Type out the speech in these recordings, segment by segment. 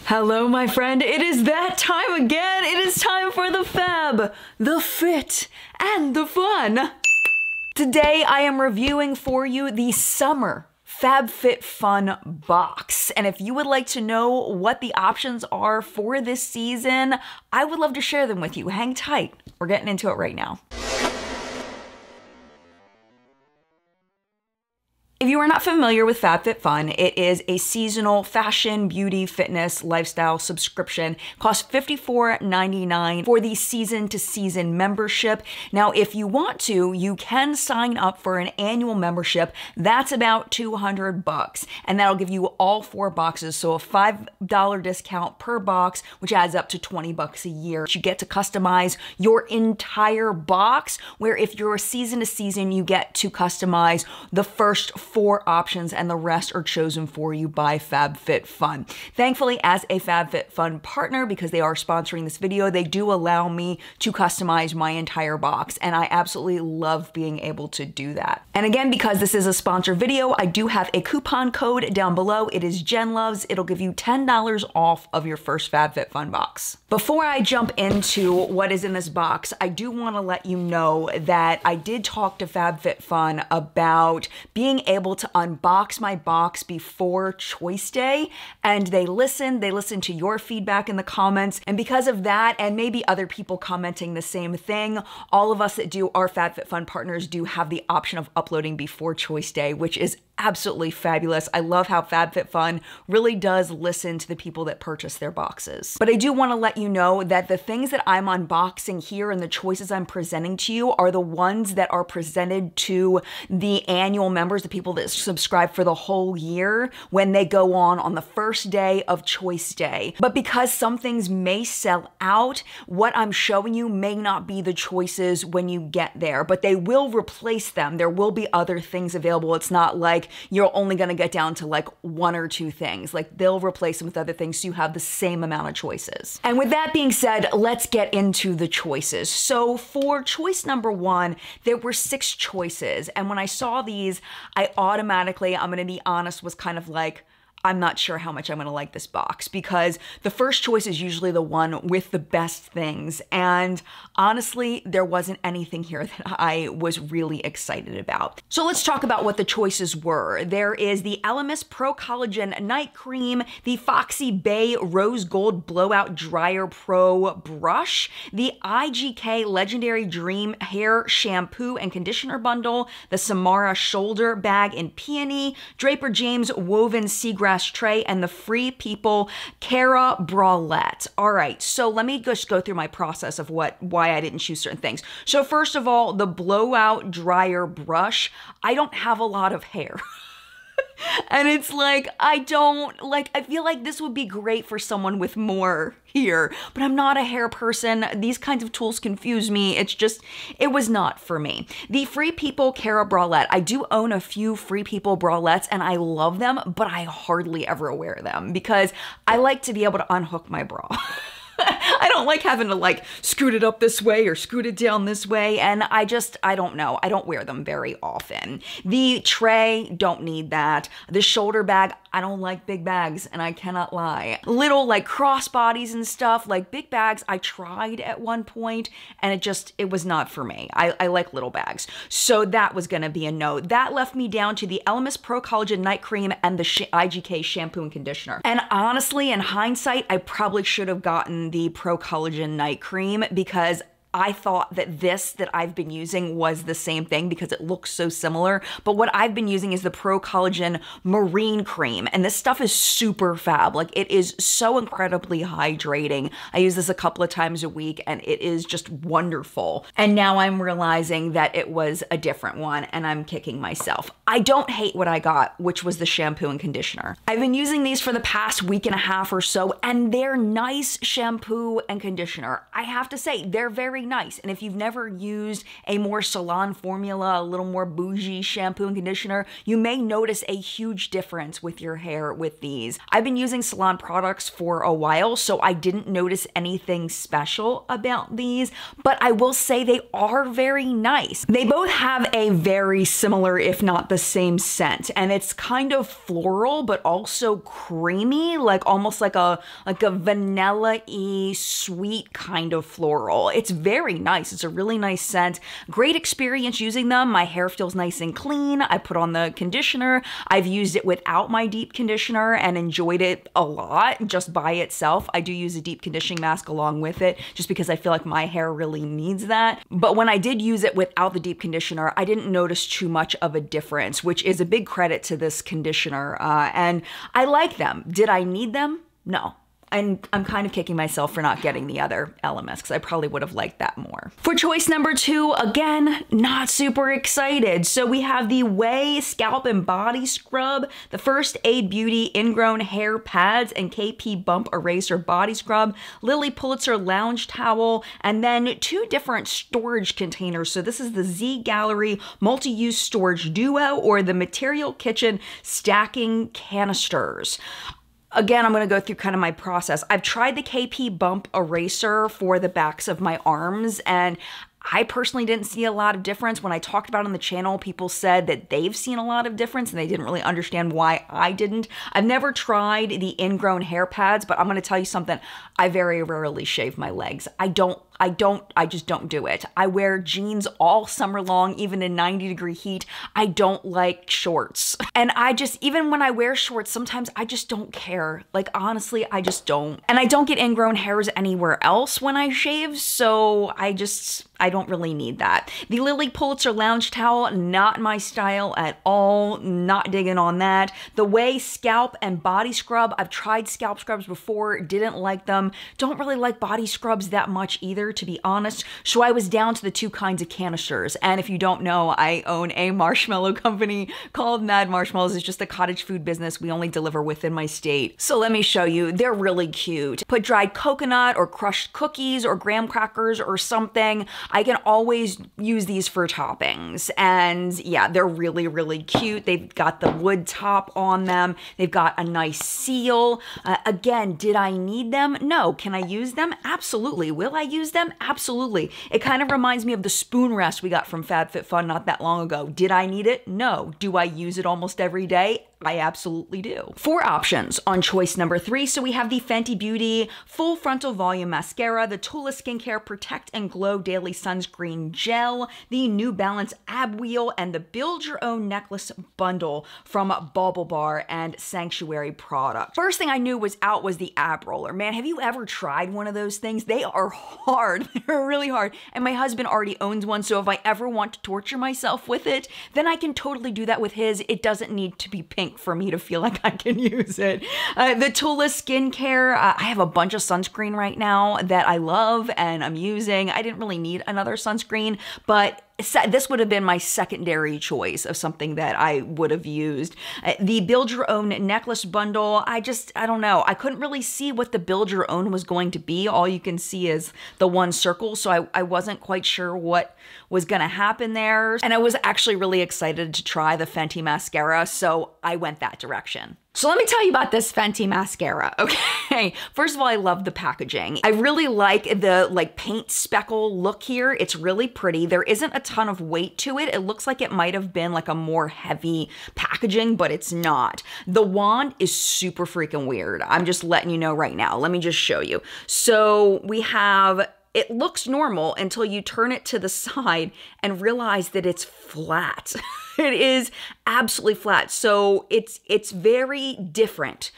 Hello, my friend. It is that time again. It is time for the fab, the fit, and the fun. Today, I am reviewing for you the summer FabFitFun box. And if you would like to know what the options are for this season, I would love to share them with you. Hang tight. We're getting into it right now. If you are not familiar with FabFitFun, it is a seasonal fashion, beauty, fitness, lifestyle subscription. It costs $54.99 for the season-to-season membership. Now, if you want to, you can sign up for an annual membership. That's about $200, and that'll give you all 4 boxes. So a $5 discount per box, which adds up to $20 a year. You get to customize your entire box, where if you're a season-to-season, you get to customize the first 4 options and the rest are chosen for you by FabFitFun. Thankfully, as a FabFitFun partner, because they are sponsoring this video, they do allow me to customize my entire box, and I absolutely love being able to do that. And again, because this is a sponsored video, I do have a coupon code down below. It is JenLuvs. It'll give you $10 off of your first FabFitFun box. Before I jump into what is in this box, I do want to let you know that I did talk to FabFitFun about being able to unbox my box before choice day, and they listened to your feedback in the comments, and because of that, and maybe other people commenting the same thing, all of us that do our FabFitFun partners do have the option of uploading before choice day, which is absolutely fabulous. I love how FabFitFun really does listen to the people that purchase their boxes. But I do want to let you know that the things that I'm unboxing here and the choices I'm presenting to you are the ones that are presented to the annual members, the people that subscribe for the whole year, when they go on the first day of choice day. But because some things may sell out, what I'm showing you may not be the choices when you get there, but they will replace them. There will be other things available. It's not like you're only gonna get down to like 1 or 2 things. Like, they'll replace them with other things so you have the same amount of choices. And with that being said, let's get into the choices. So for choice number 1, there were 6 choices. And when I saw these, I automatically, I'm gonna be honest, was kind of like, I'm not sure how much I'm gonna like this box, because the first choice is usually the one with the best things. And honestly, there wasn't anything here that I was really excited about. So let's talk about what the choices were. There is the Elemis Pro Collagen Night Cream, the Foxy Bay Rose Gold Blowout Dryer Pro Brush, the IGK Legendary Dream Hair Shampoo and Conditioner Bundle, the Samara Shoulder Bag in Peony, Draper James Woven Seagrass Tray, and the Free People Cara Bralette. All right, so let me just go through my process of why I didn't choose certain things. So first of all, the Blowout Dryer Brush. I don't have a lot of hair. And it's like, I feel like this would be great for someone with more hair, but I'm not a hair person. These kinds of tools confuse me. It was not for me. The Free People Cara Bralette. I do own a few Free People bralettes and I love them, but I hardly ever wear them because I like to be able to unhook my bra. I don't like having to like scoot it up this way or scoot it down this way, and I don't know. I don't wear them very often. The tray, don't need that. The shoulder bag, I don't like big bags, and I cannot lie. Little like crossbodies and stuff, like big bags, I tried at one point, and it was not for me. I like little bags. So that was gonna be a no. That left me down to the Elemis Pro Collagen Night Cream and the IGK Shampoo and Conditioner. And honestly, in hindsight, I probably should have gotten the Pro Collagen Night Cream, because I thought that this that I've been using was the same thing because it looks so similar. But what I've been using is the Pro Collagen Marine Cream. And this stuff is super fab. Like, it is so incredibly hydrating. I use this a couple of times a week and it is just wonderful. And now I'm realizing that it was a different one and I'm kicking myself. I don't hate what I got, which was the shampoo and conditioner. I've been using these for the past week and a half or so, and they're nice shampoo and conditioner. I have to say, they're very very nice. And if you've never used a more salon formula, a little more bougie shampoo and conditioner, you may notice a huge difference with your hair with these. I've been using salon products for a while, so I didn't notice anything special about these, but I will say they are very nice. They both have a very similar, if not the same scent, and it's kind of floral, but also creamy, like almost like a vanilla-y sweet kind of floral. It's very nice. It's a really nice scent. Great experience using them. My hair feels nice and clean. I put on the conditioner. I've used it without my deep conditioner and enjoyed it a lot just by itself. I do use a deep conditioning mask along with it just because I feel like my hair really needs that. But when I did use it without the deep conditioner, I didn't notice too much of a difference, which is a big credit to this conditioner. And I like them. Did I need them? No. And I'm kind of kicking myself for not getting the other LMS because I probably would have liked that more. For choice number 2, again, not super excited. So we have the Way Scalp and Body Scrub, the First Aid Beauty Ingrown Hair Pads and KP Bump Eraser Body Scrub, Lily Pulitzer Lounge Towel, and then 2 different storage containers. So this is the Z Gallery Multi-Use Storage Duo or the Material Kitchen Stacking Canisters. Again, I'm going to go through kind of my process. I've tried the KP Bump Eraser for the backs of my arms, and I personally didn't see a lot of difference. When I talked about it on the channel, people said that they've seen a lot of difference and they didn't really understand why I didn't. I've never tried the ingrown hair pads, but I'm going to tell you something. I very rarely shave my legs. I just don't do it. I wear jeans all summer long, even in 90-degree heat. I don't like shorts. And even when I wear shorts, sometimes I just don't care. Like, honestly, I just don't. And I don't get ingrown hairs anywhere else when I shave, so I don't really need that. The Lily Pulitzer Lounge Towel, not my style at all. Not digging on that. The Way Scalp and Body Scrub, I've tried scalp scrubs before, didn't like them. Don't really like body scrubs that much either, to be honest. So I was down to the 2 kinds of canisters. And if you don't know, I own a marshmallow company called Mad Marshmallows. It's just a cottage food business. We only deliver within my state. So let me show you. They're really cute. Put dried coconut or crushed cookies or graham crackers or something. I can always use these for toppings. And yeah, they're really, really cute. They've got the wood top on them. They've got a nice seal. Again, did I need them? No. Can I use them? Absolutely. Will I use them? Absolutely. It kind of reminds me of the spoon rest we got from FabFitFun not that long ago. Did I need it? No. Do I use it almost every day? I absolutely do. 4 options on choice number 3. So we have the Fenty Beauty Full Frontal Volume Mascara, the Tula Skincare Protect and Glow Daily Sunscreen Gel, the New Balance Ab Wheel, and the Build Your Own Necklace Bundle from Bauble Bar and Sanctuary Product. First thing I knew was out was the ab roller. Man, have you ever tried one of those things? They are hard. They're really hard. And my husband already owns one, so if I ever want to torture myself with it, then I can totally do that with his. It doesn't need to be pink for me to feel like I can use it. The Tula Skincare, I have a bunch of sunscreen right now that I love and I'm using. I didn't really need another sunscreen, but this would have been my secondary choice of something that I would have used. The Build Your Own Necklace Bundle, I don't know. I couldn't really see what the Build Your Own was going to be. All you can see is the one circle, so I wasn't quite sure what was gonna happen there. And I was actually really excited to try the Fenty mascara, so I went that direction. So let me tell you about this Fenty mascara, okay? First of all, I love the packaging. I really like the paint speckle look here. It's really pretty. There isn't a ton of weight to it. It looks like it might have been like a more heavy packaging, but it's not. The wand is super freaking weird. I'm just letting you know right now. Let me just show you. So we have, it looks normal until you turn it to the side and realize that it's flat. It is absolutely flat. So it's very different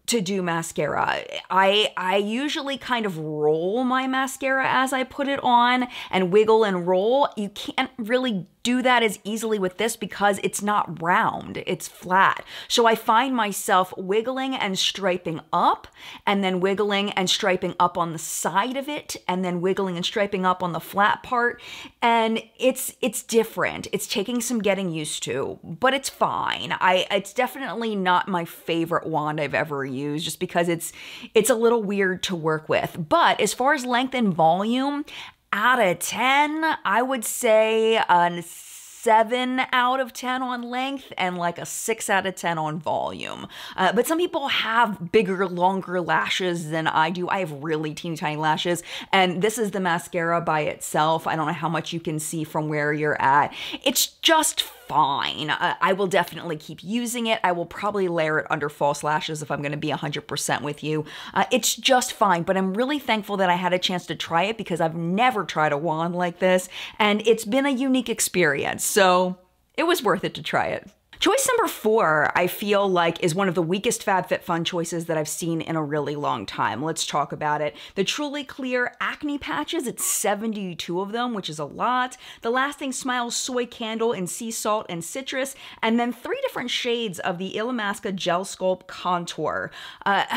to do mascara. I usually kind of roll my mascara as I put it on and wiggle and roll. You can't really do that as easily with this because it's not round, it's flat. So I find myself wiggling and striping up and then wiggling and striping up on the side of it and then wiggling and striping up on the flat part. And it's different. It's taking some getting used to, but it's fine. It's definitely not my favorite wand I've ever used just because it's a little weird to work with. But as far as length and volume, Out of 10, I would say a 7 out of 10 on length and like a 6 out of 10 on volume. But some people have bigger, longer lashes than I do. I have really teeny tiny lashes, and this is the mascara by itself. I don't know how much you can see from where you're at. It's just fine. I will definitely keep using it. I will probably layer it under false lashes if I'm going to be 100% with you. It's just fine, but I'm really thankful that I had a chance to try it because I've never tried a wand like this, and it's been a unique experience. So it was worth it to try it. Choice number 4, I feel like, is one of the weakest FabFitFun choices that I've seen in a really long time. Let's talk about it. The Truly Clear Acne Patches, it's 72 of them, which is a lot. The Lasting Smiles Soy Candle in Sea Salt and Citrus, and then 3 different shades of the Illamasqua Gel Sculpt Contour. I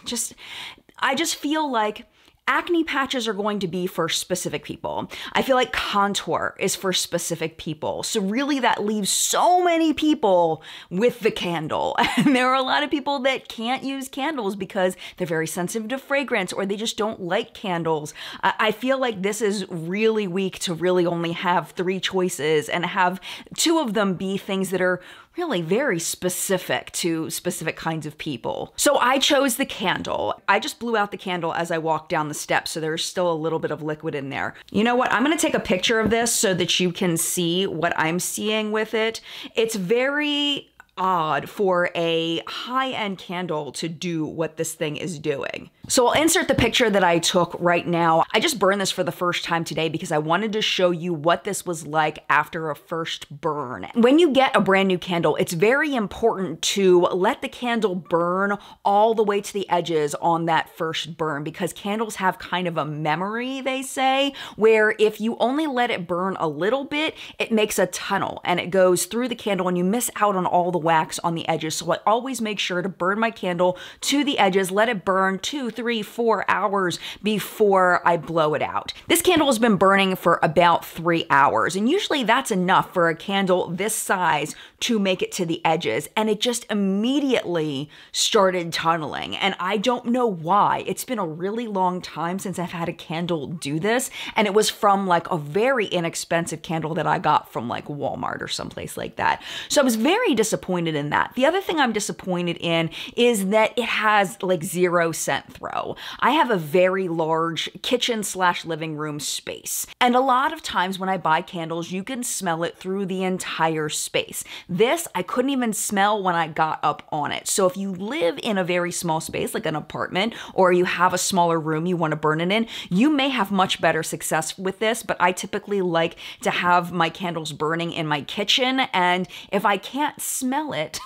just feel like acne patches are going to be for specific people. I feel like contour is for specific people. So really that leaves so many people with the candle. And there are a lot of people that can't use candles because they're very sensitive to fragrance or they just don't like candles. I feel like this is really weak to really only have 3 choices and have 2 of them be things that are really very specific to specific kinds of people. So I chose the candle. I just blew out the candle as I walked down the steps, so there's still a little bit of liquid in there. You know what? I'm gonna take a picture of this so that you can see what I'm seeing with it. It's very odd for a high-end candle to do what this thing is doing. So I'll insert the picture that I took right now. I just burned this for the first time today because I wanted to show you what this was like after a first burn. When you get a brand new candle, it's very important to let the candle burn all the way to the edges on that first burn because candles have kind of a memory, they say, where if you only let it burn a little bit, it makes a tunnel and it goes through the candle and you miss out on all the wax on the edges. So I always make sure to burn my candle to the edges, let it burn 2, 3, 4 hours before I blow it out. This candle has been burning for about 3 hours, and usually that's enough for a candle this size to make it to the edges, and it just immediately started tunneling, and I don't know why. It's been a really long time since I've had a candle do this, and it was from like a very inexpensive candle that I got from like Walmart or someplace like that. So I was very disappointed in that. The other thing I'm disappointed in is that it has like 0 scent throw. I have a very large kitchen/living room space. And a lot of times when I buy candles, you can smell it through the entire space. This, I couldn't even smell when I got up on it. So if you live in a very small space, like an apartment, or you have a smaller room you want to burn it in, you may have much better success with this, but I typically like to have my candles burning in my kitchen, and if I can't smell it,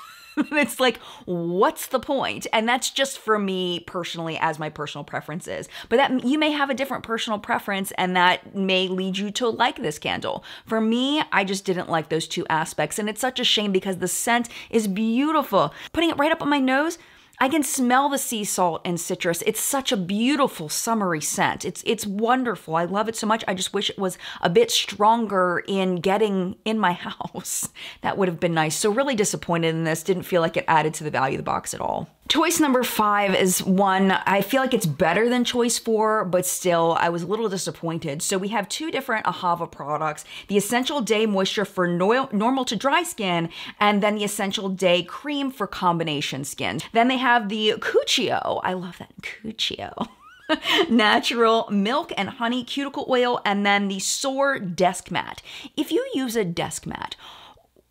it's like, what's the point? And that's just for me personally, as my personal preference is. But that you may have a different personal preference, and that may lead you to like this candle. For me, I just didn't like those 2 aspects, and it's such a shame because the scent is beautiful. Putting it right up on my nose, I can smell the sea salt and citrus. It's such a beautiful summery scent. It's wonderful. I love it so much. I just wish it was a bit stronger in getting in my house. That would have been nice. So really disappointed in this. Didn't feel like it added to the value of the box at all. Choice number 5 is one, I feel like it's better than choice 4, but still, I was a little disappointed. So we have 2 different Ahava products, the Essential Day Moisture for normal to dry skin, and then the Essential Day Cream for combination skin. Then they have the Cuccio, I love that, Cuccio. Natural milk and honey cuticle oil, and then the Soar Desk Mat. If you use a desk mat,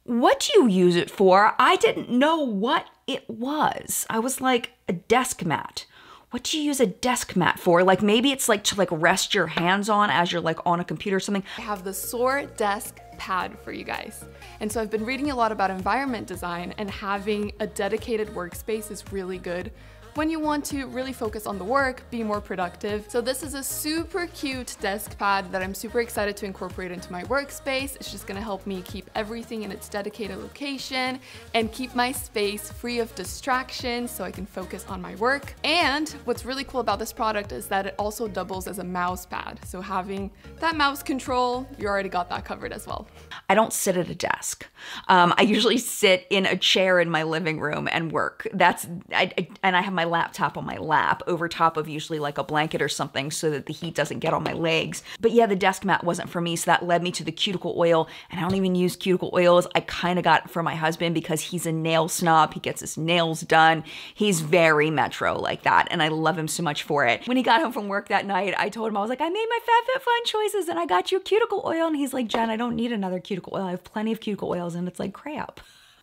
what do you use it for? I didn't know what it was. I was like, a desk mat. What do you use a desk mat for? Like maybe it's like to like rest your hands on as you're like on a computer or something. I have the Soar Desk Pad for you guys. And so I've been reading a lot about environment design, and having a dedicated workspace is really good when you want to really focus on the work, be more productive. So this is a super cute desk pad that I'm super excited to incorporate into my workspace. It's just gonna help me keep everything in its dedicated location and keep my space free of distractions so I can focus on my work. And what's really cool about this product is that it also doubles as a mouse pad. So having that mouse control, you already got that covered as well. I don't sit at a desk. I usually sit in a chair in my living room and work. And I have my laptop on my lap over top of usually like a blanket or something so that the heat doesn't get on my legs. But yeah, the desk mat wasn't for me, so that led me to the cuticle oil, and I don't even use cuticle oils. I kind of got it for my husband because he's a nail snob. He gets his nails done. He's very metro like that, and I love him so much for it. When he got home from work that night, I told him, I was like, I made my FabFitFun choices and I got you cuticle oil. And he's like, Jen, I don't need another cuticle oil. I have plenty of cuticle oils. And it's like, crap.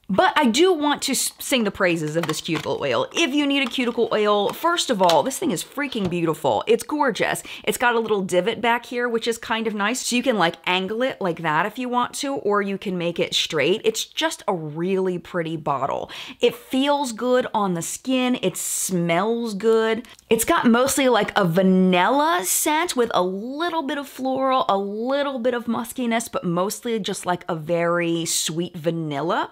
But I do want to sing the praises of this cuticle oil. If you need a cuticle oil, first of all, this thing is freaking beautiful. It's gorgeous. It's got a little divot back here, which is kind of nice. So you can like angle it like that if you want to, or you can make it straight. It's just a really pretty bottle. It feels good on the skin. It smells good. It's got mostly like a vanilla scent with a little bit of floral, a little bit of muskiness, but mostly just like a very sweet vanilla.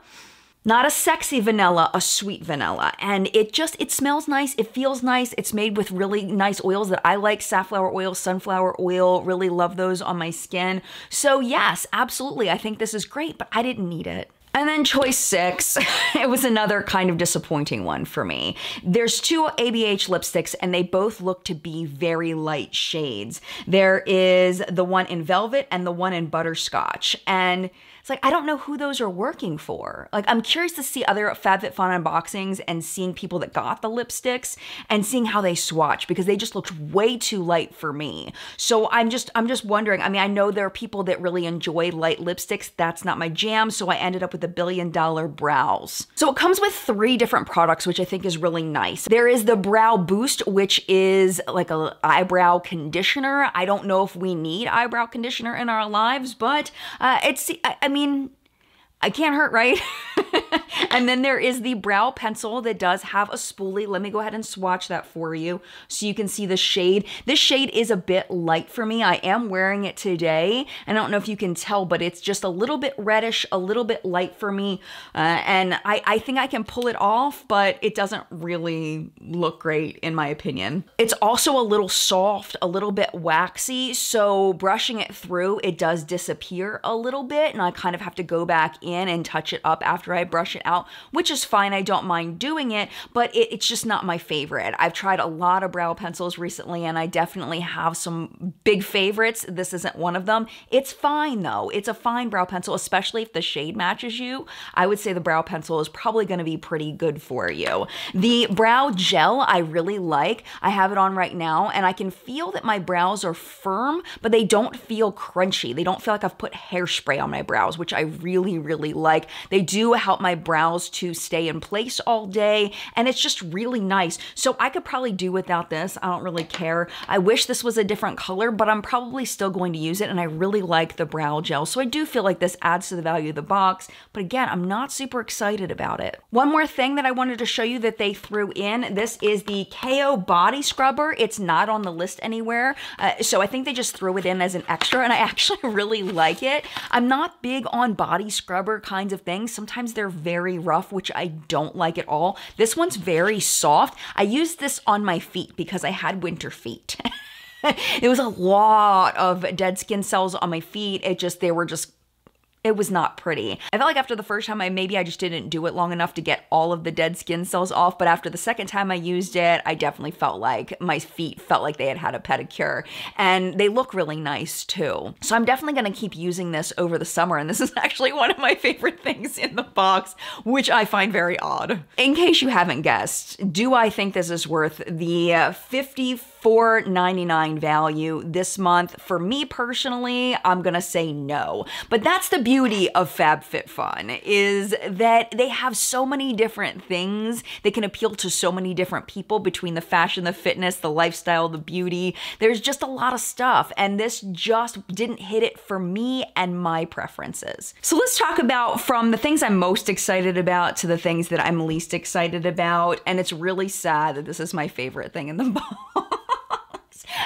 Not a sexy vanilla, a sweet vanilla. And it smells nice, it feels nice. It's made with really nice oils that I like, safflower oil, sunflower oil, really love those on my skin. So yes, absolutely, I think this is great, but I didn't need it. And then choice 6, it was another kind of disappointing one for me. There's 2 ABH lipsticks and they both look to be very light shades. There is the one in velvet and the one in butterscotch. And it's like, I don't know who those are working for. Like, I'm curious to see other FabFitFun unboxings and seeing people that got the lipsticks and seeing how they swatch, because they just looked way too light for me. So I'm just wondering, I mean, I know there are people that really enjoy light lipsticks. That's not my jam. So I ended up with the $1 billion brows. So it comes with 3 different products, which I think is really nice. There is the Brow Boost, which is like an eyebrow conditioner. I don't know if we need eyebrow conditioner in our lives, but I mean, I can't hurt, right? And then there is the brow pencil that does have a spoolie. Let me go ahead and swatch that for you so you can see the shade. This shade is a bit light for me. I am wearing it today, and I don't know if you can tell, but it's just a little bit reddish, a little bit light for me. And I think I can pull it off, but it doesn't really look great in my opinion. It's also a little soft, a little bit waxy, so brushing it through, it does disappear a little bit, and I kind of have to go back in and touch it up after I brush it out, which is fine. I don't mind doing it, but it's just not my favorite. I've tried a lot of brow pencils recently, and I definitely have some big favorites. This isn't one of them. It's fine though. It's a fine brow pencil, especially if the shade matches you. I would say the brow pencil is probably going to be pretty good for you. The brow gel I really like. I have it on right now, and I can feel that my brows are firm, but they don't feel crunchy. They don't feel like I've put hairspray on my brows, which I really like. They do help my brows to stay in place all day, and it's just really nice. So I could probably do without this. I don't really care. I wish this was a different color, but I'm probably still going to use it, and I really like the brow gel. So I do feel like this adds to the value of the box, but again, I'm not super excited about it. One more thing that I wanted to show you that they threw in, this is the KO body scrubber. It's not on the list anywhere, so I think they just threw it in as an extra, and I actually really like it. I'm not big on body scrubber kinds of things. Sometimes they're very rough, which I don't like at all. This one's very soft. I used this on my feet because I had winter feet. It was a lot of dead skin cells on my feet. It was not pretty. I felt like after the first time, maybe I just didn't do it long enough to get all of the dead skin cells off, but after the second time I used it, I definitely felt like my feet felt like they had had a pedicure, and they look really nice too. So I'm definitely gonna keep using this over the summer, and this is actually one of my favorite things in the box, which I find very odd. In case you haven't guessed, do I think this is worth the $54.99 value this month? For me personally, I'm gonna say no, but that's the beauty of FabFitFun, is that they have so many different things that can appeal to so many different people, between the fashion, the fitness, the lifestyle, the beauty. There's just a lot of stuff, and this just didn't hit it for me and my preferences. So let's talk about from the things I'm most excited about to the things that I'm least excited about, and it's really sad that this is my favorite thing in the box.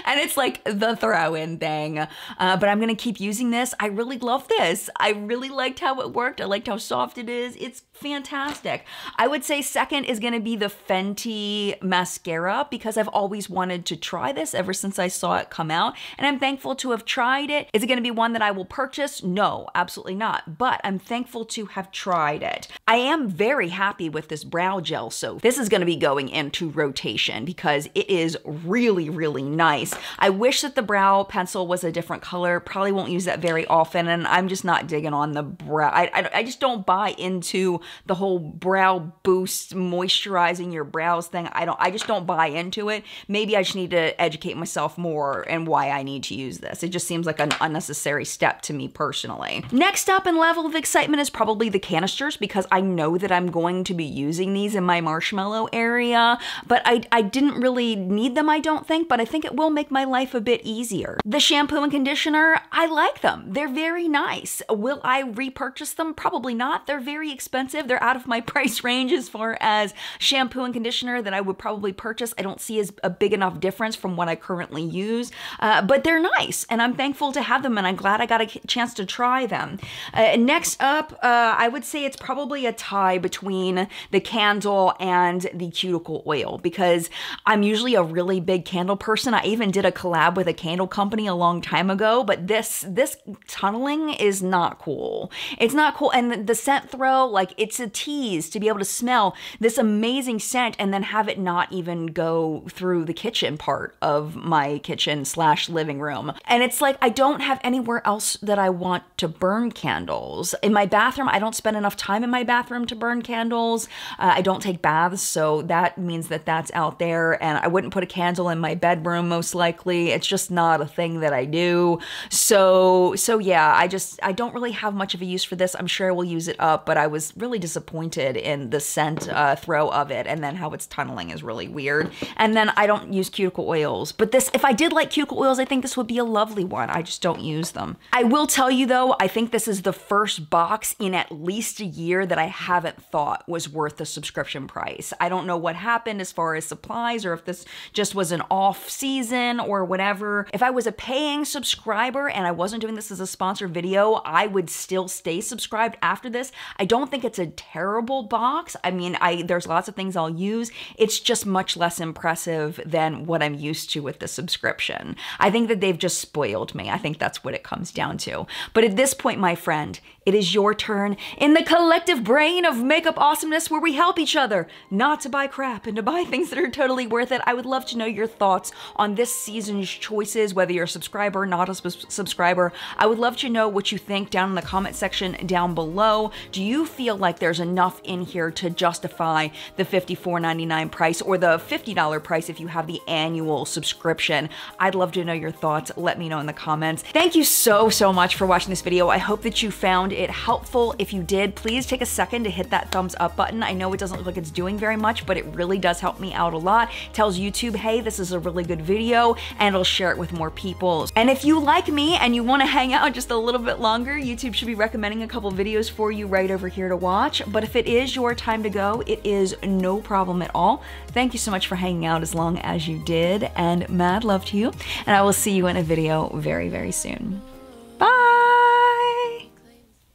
And it's like the throw-in thing. But I'm gonna keep using this. I really love this. I really liked how it worked. I liked how soft it is. It's fantastic. I would say second is gonna be the Fenty mascara because I've always wanted to try this ever since I saw it come out, and I'm thankful to have tried it. Is it gonna be one that I will purchase? No, absolutely not, but I'm thankful to have tried it. I am very happy with this brow gel soap. This is gonna be going into rotation because it is really, really nice. I wish that the brow pencil was a different color. Probably won't use that very often, and I'm just not digging on the brow. I just don't buy into the whole brow boost, moisturizing your brows thing. I just don't buy into it. Maybe I just need to educate myself more and why I need to use this. It just seems like an unnecessary step to me personally. Next up in level of excitement is probably the canisters because I know that I'm going to be using these in my marshmallow area, but I didn't really need them, I don't think, but I think it will make my life a bit easier. The shampoo and conditioner, I like them. They're very nice. Will I repurchase them? Probably not. They're very expensive. They're out of my price range as far as shampoo and conditioner that I would probably purchase. I don't see as a big enough difference from what I currently use, but they're nice and I'm thankful to have them and I'm glad I got a chance to try them. Next up, I would say it's probably a tie between the candle and the cuticle oil because I'm usually a really big candle person. I even did a collab with a candle company a long time ago, but this tunneling is not cool. It's not cool. And the scent throw, like it's a tease to be able to smell this amazing scent and then have it not even go through the kitchen part of my kitchen / living room. And it's like, I don't have anywhere else that I want to burn candles. In my bathroom, I don't spend enough time in my bathroom to burn candles. I don't take baths, so that means that that's out there, and I wouldn't put a candle in my bedroom most likely. It's just not a thing that I do. So yeah, I don't really have much of a use for this. I'm sure I will use it up, but I was really disappointed in the scent throw of it, and then how it's tunneling is really weird. And then I don't use cuticle oils, but this, if I did like cuticle oils, I think this would be a lovely one. I just don't use them. I will tell you though, I think this is the first box in at least a year that I haven't thought was worth the subscription price. I don't know what happened as far as supplies or if this just was an off season or whatever. If I was a paying subscriber and I wasn't doing this as a sponsored video, I would still stay subscribed after this. I don't think it's a terrible box. I mean, there's lots of things I'll use. It's just much less impressive than what I'm used to with the subscription. I think that they've just spoiled me. I think that's what it comes down to. But at this point, my friend, it is your turn in the collective brain of makeup awesomeness where we help each other not to buy crap and to buy things that are totally worth it. I would love to know your thoughts on this season's choices, whether you're a subscriber or not a subscriber. I would love to know what you think down in the comment section down below. Do you feel like there's enough in here to justify the $54.99 price or the $50 price if you have the annual subscription? I'd love to know your thoughts. Let me know in the comments. Thank you so much for watching this video. I hope that you found it helpful. If you did, please take a second to hit that thumbs up button. I know it doesn't look like it's doing very much, but it really does help me out a lot. It tells YouTube, hey, this is a really good video, and it'll share it with more people. And if you like me and you want to hang out just a little bit longer, YouTube should be recommending a couple videos for you right over here to watch. But if it is your time to go, it is no problem at all. Thank you so much for hanging out as long as you did, and mad love to you. And I will see you in a video very, very soon.